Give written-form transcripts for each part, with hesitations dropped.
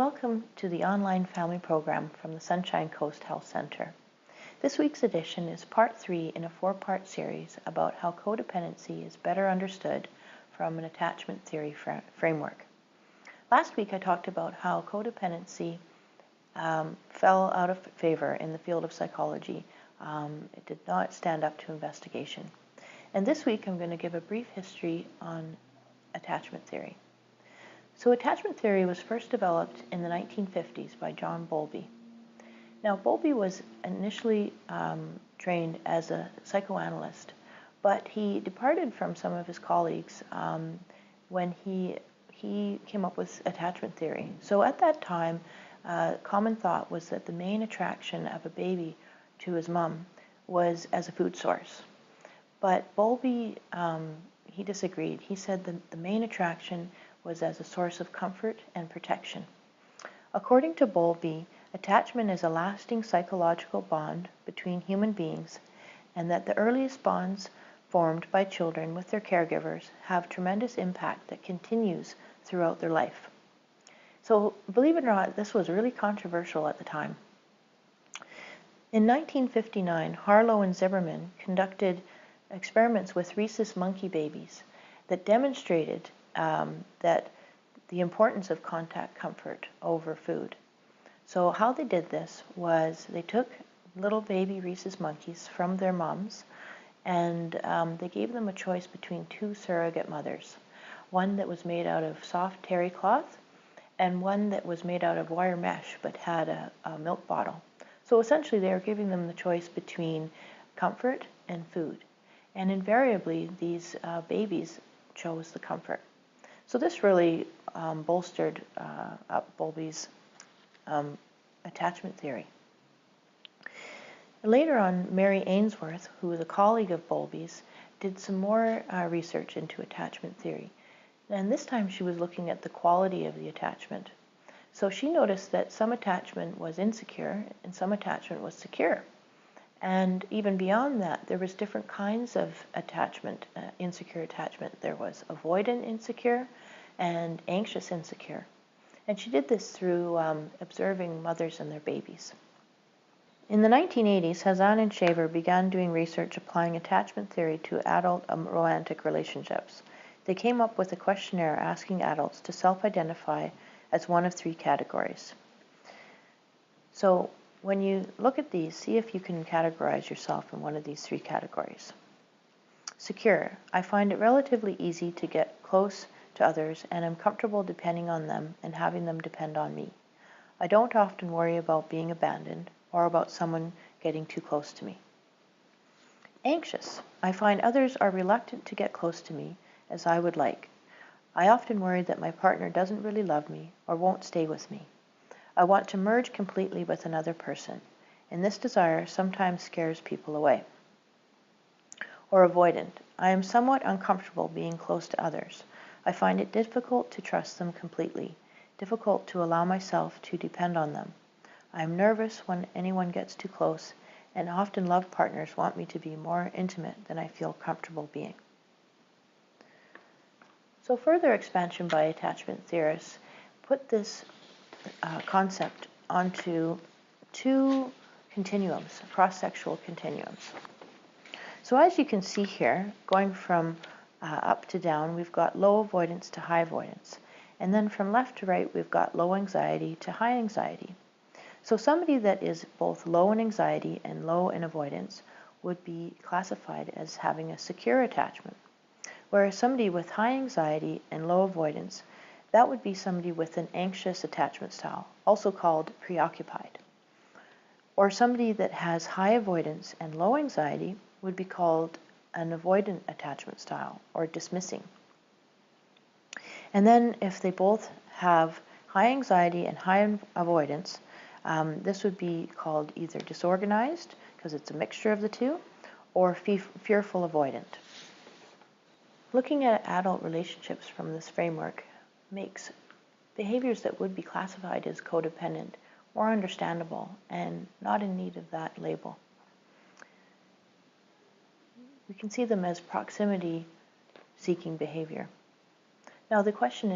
welcome to the online family program from the Sunshine Coast Health Center. This week's edition is part 3 in a 4-part series about how codependency is better understood from an attachment theory framework. Last week I talked about how codependency fell out of favor in the field of psychology. It did not stand up to investigation. And this week I'm going to give a brief history on attachment theory. So attachment theory was first developed in the 1950s by John Bowlby. Now Bowlby was initially trained as a psychoanalyst, but he departed from some of his colleagues when he came up with attachment theory. So at that time, common thought was that the main attraction of a baby to his mom was as a food source. But Bowlby, he disagreed. He said the main attraction was as a source of comfort and protection. According to Bowlby, attachment is a lasting psychological bond between human beings, and that the earliest bonds formed by children with their caregivers have tremendous impact that continues throughout their life. So, believe it or not, this was really controversial at the time. In 1959, Harlow and Zimmerman conducted experiments with rhesus monkey babies that demonstrated that the importance of contact comfort over food. So how they did this was they took little baby rhesus monkeys from their moms and they gave them a choice between 2 surrogate mothers, one that was made out of soft terry cloth and one that was made out of wire mesh but had a milk bottle. So essentially they were giving them the choice between comfort and food, and invariably these babies chose the comfort. So this really bolstered up Bowlby's attachment theory. Later on, Mary Ainsworth, who was a colleague of Bowlby's, did some more research into attachment theory. And this time she was looking at the quality of the attachment. So she noticed that some attachment was insecure and some attachment was secure. And even beyond that, there was different kinds of attachment, insecure attachment. There was avoidant insecure and anxious insecure. And she did this through observing mothers and their babies. In the 1980s, Hazan and Shaver began doing research applying attachment theory to adult romantic relationships. They came up with a questionnaire asking adults to self-identify as one of 3 categories. So when you look at these, see if you can categorize yourself in one of these 3 categories. Secure. I find it relatively easy to get close to others and am comfortable depending on them and having them depend on me. I don't often worry about being abandoned or about someone getting too close to me. Anxious. I find others are reluctant to get close to me as I would like. I often worry that my partner doesn't really love me or won't stay with me. I want to merge completely with another person, and this desire sometimes scares people away. Or avoidant. I am somewhat uncomfortable being close to others. I find it difficult to trust them completely, difficult to allow myself to depend on them. I am nervous when anyone gets too close, and often love partners want me to be more intimate than I feel comfortable being. So further expansion by attachment theorists put this concept onto 2 continuums, cross-sexual continuums. So as you can see here, going from up to down, we've got low avoidance to high avoidance. And then from left to right, we've got low anxiety to high anxiety. So somebody that is both low in anxiety and low in avoidance would be classified as having a secure attachment. Whereas somebody with high anxiety and low avoidance, that would be somebody with an anxious attachment style, also called preoccupied. Or somebody that has high avoidance and low anxiety would be called an avoidant attachment style, or dismissing. And then if they both have high anxiety and high avoidance, this would be called either disorganized, because it's a mixture of the 2, or fearful avoidant. Looking at adult relationships from this framework makes behaviors that would be classified as codependent more understandable and not in need of that label. We can see them as proximity-seeking behavior. Now the question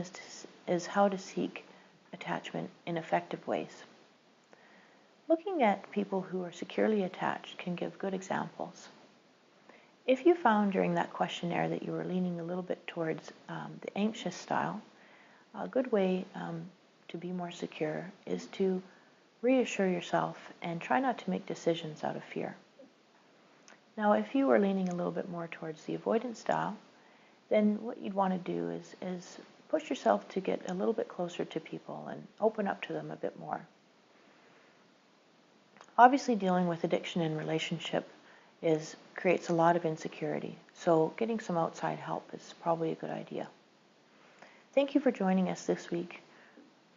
is how to seek attachment in effective ways. Looking at people who are securely attached can give good examples. If you found during that questionnaire that you were leaning a little bit towards the anxious style, a good way to be more secure is to reassure yourself and try not to make decisions out of fear. Now, if you were leaning a little bit more towards the avoidance style, then what you'd want to do is push yourself to get a little bit closer to people and open up to them a bit more. Obviously, dealing with addiction in relationship creates a lot of insecurity, so getting some outside help is probably a good idea. Thank you for joining us this week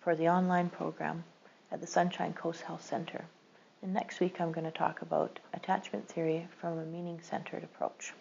for the online program at the Sunshine Coast Health Center. And next week I'm going to talk about attachment theory from a meaning-centered approach.